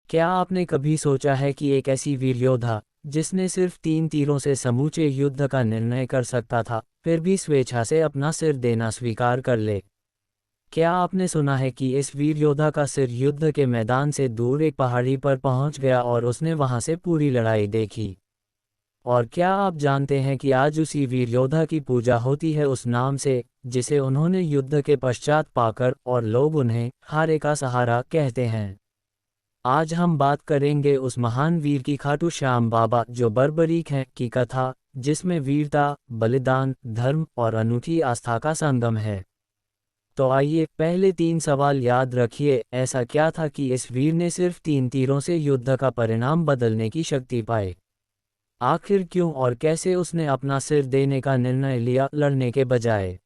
क्या आपने कभी सोचा है कि एक ऐसी वीर योद्धा जिसने सिर्फ 3 तीरों से समूचे युद्ध का निर्णय कर सकता था, फिर भी स्वेच्छा से अपना सिर देना स्वीकार कर ले? क्या आपने सुना है कि इस वीर योद्धा का सिर युद्ध के मैदान से दूर एक पहाड़ी पर पहुंच गया और उसने वहां से पूरी लड़ाई देखी? और क्या आप जानते हैं कि आज उसी वीर योद्धा की पूजा होती है उस नाम से जिसे उन्होंने युद्ध के पश्चात पाकर, और लोग उन्हें हारे का सहारा कहते हैं? आज हम बात करेंगे उस महान वीर की, खाटू श्याम बाबा, जो बर्बरीक हैं, की कथा, जिसमें वीरता, बलिदान, धर्म और अनूठी आस्था का संगम है। तो आइए, पहले 3 सवाल याद रखिए। ऐसा क्या था कि इस वीर ने सिर्फ 3 तीरों से युद्ध का परिणाम बदलने की शक्ति पाई? आखिर क्यों और कैसे उसने अपना सिर देने का निर्णय लिया, लड़ने के बजाय?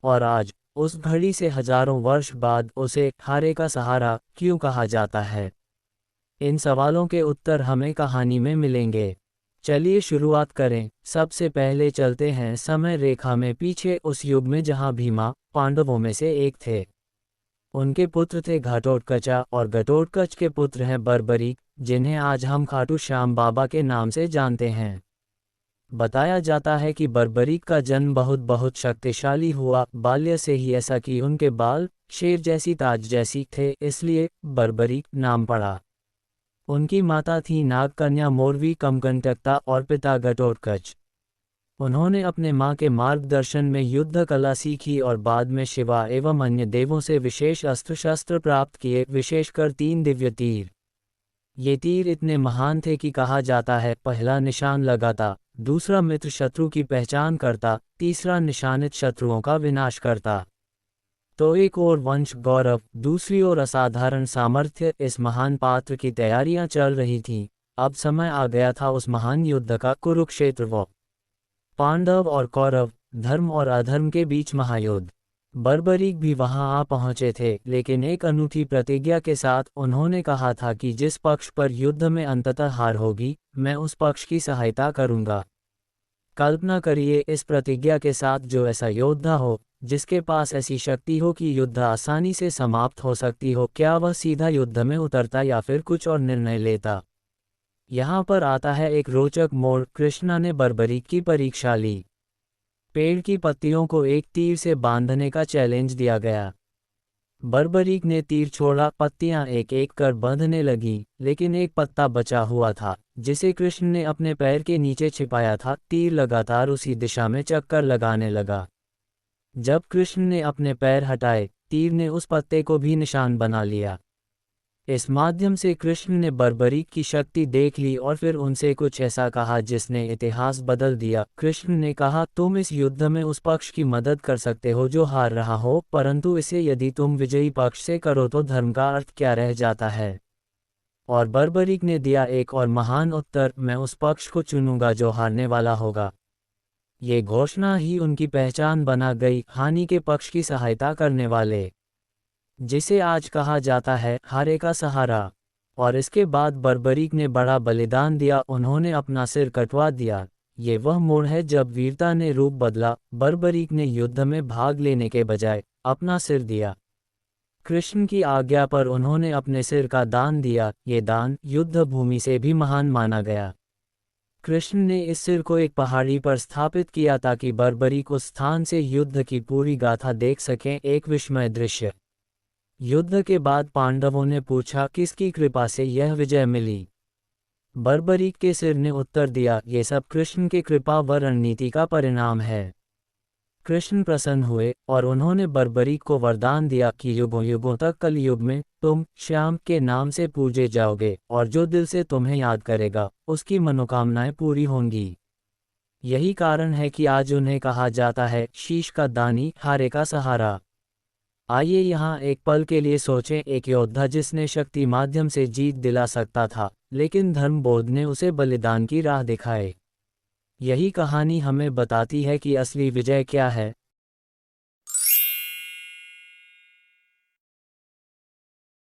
और आज, उस घड़ी से हजारों वर्ष बाद, उसे हारे का सहारा क्यों कहा जाता है? इन सवालों के उत्तर हमें कहानी में मिलेंगे। चलिए शुरुआत करें। सबसे पहले चलते हैं समय रेखा में पीछे, उस युग में जहां भीमा पांडवों में से एक थे। उनके पुत्र थे घटोत्कचा, और घटोत्कच के पुत्र हैं बर्बरीक, जिन्हें आज हम खाटू श्याम बाबा के नाम से जानते हैं। बताया जाता है कि बर्बरीक का जन्म बहुत बहुत शक्तिशाली हुआ, बाल्य से ही ऐसा कि उनके बाल शेर जैसी ताज जैसी थे, इसलिए बर्बरीक नाम पड़ा। उनकी माता थी नागकन्या मोरवी कमकंटकता और पिता घटोत्कच। उन्होंने अपने मां के मार्गदर्शन में युद्ध कला सीखी और बाद में शिवा एवं अन्य देवों से विशेष अस्त्र शस्त्र प्राप्त किए, विशेषकर 3 दिव्य तीर। ये तीर इतने महान थे कि कहा जाता है, पहला निशान लगाता, दूसरा मित्र शत्रु की पहचान करता, तीसरा निशानित शत्रुओं का विनाश करता। तो एक ओर वंश गौरव, दूसरी ओर असाधारण सामर्थ्य, इस महान पात्र की तैयारियां चल रही थीं। अब समय आ गया था उस महान युद्ध का, कुरुक्षेत्र वो। पांडव और कौरव, धर्म और अधर्म के बीच महायुद्ध। बर्बरीक भी वहां आ पहुंचे थे, लेकिन एक अनूठी प्रतिज्ञा के साथ। उन्होंने कहा था कि जिस पक्ष पर युद्ध में अंततः हार होगी, मैं उस पक्ष की सहायता करूंगा। कल्पना करिए इस प्रतिज्ञा के साथ, जो ऐसा योद्धा हो जिसके पास ऐसी शक्ति हो कि युद्ध आसानी से समाप्त हो सकती हो। क्या वह सीधा युद्ध में उतरता या फिर कुछ और निर्णय लेता? यहाँ पर आता है एक रोचक मोड़। कृष्णा ने बर्बरीक की परीक्षा ली। पेड़ की पत्तियों को एक तीर से बांधने का चैलेंज दिया गया। बर्बरीक ने तीर छोड़ा, पत्तियां एक एक कर बंधने लगीं, लेकिन एक पत्ता बचा हुआ था जिसे कृष्ण ने अपने पैर के नीचे छिपाया था। तीर लगातार उसी दिशा में चक्कर लगाने लगा। जब कृष्ण ने अपने पैर हटाए, तीर ने उस पत्ते को भी निशान बना लिया। इस माध्यम से कृष्ण ने बर्बरीक की शक्ति देख ली और फिर उनसे कुछ ऐसा कहा जिसने इतिहास बदल दिया। कृष्ण ने कहा, तुम इस युद्ध में उस पक्ष की मदद कर सकते हो जो हार रहा हो, परंतु इसे यदि तुम विजयी पक्ष से करो तो धर्म का अर्थ क्या रह जाता है? और बर्बरीक ने दिया एक और महान उत्तर, मैं उस पक्ष को चुनूंगा जो हारने वाला होगा। ये घोषणा ही उनकी पहचान बना गई, हानि के पक्ष की सहायता करने वाले, जिसे आज कहा जाता है हारे का सहारा। और इसके बाद बर्बरीक ने बड़ा बलिदान दिया, उन्होंने अपना सिर कटवा दिया। ये वह मोड़ है जब वीरता ने रूप बदला। बर्बरीक ने युद्ध में भाग लेने के बजाय अपना सिर दिया। कृष्ण की आज्ञा पर उन्होंने अपने सिर का दान दिया। ये दान युद्ध भूमि से भी महान माना गया। कृष्ण ने इस सिर को एक पहाड़ी पर स्थापित किया ताकि बर्बरीक उस स्थान से युद्ध की पूरी गाथा देख सकें। एक विस्मय दृश्य। युद्ध के बाद पांडवों ने पूछा, किसकी कृपा से यह विजय मिली? बर्बरीक के सिर ने उत्तर दिया, ये सब कृष्ण के कृपा व रणनीति का परिणाम है। कृष्ण प्रसन्न हुए और उन्होंने बर्बरीक को वरदान दिया कि युगों युगों तक कलयुग में तुम श्याम के नाम से पूजे जाओगे, और जो दिल से तुम्हें याद करेगा उसकी मनोकामनाएं पूरी होंगी। यही कारण है कि आज उन्हें कहा जाता है शीश का दानी, हारे का सहारा। आइए यहाँ एक पल के लिए सोचें, एक योद्धा जिसने शक्ति माध्यम से जीत दिला सकता था, लेकिन धर्म बोध ने उसे बलिदान की राह दिखाए। यही कहानी हमें बताती है कि असली विजय क्या है,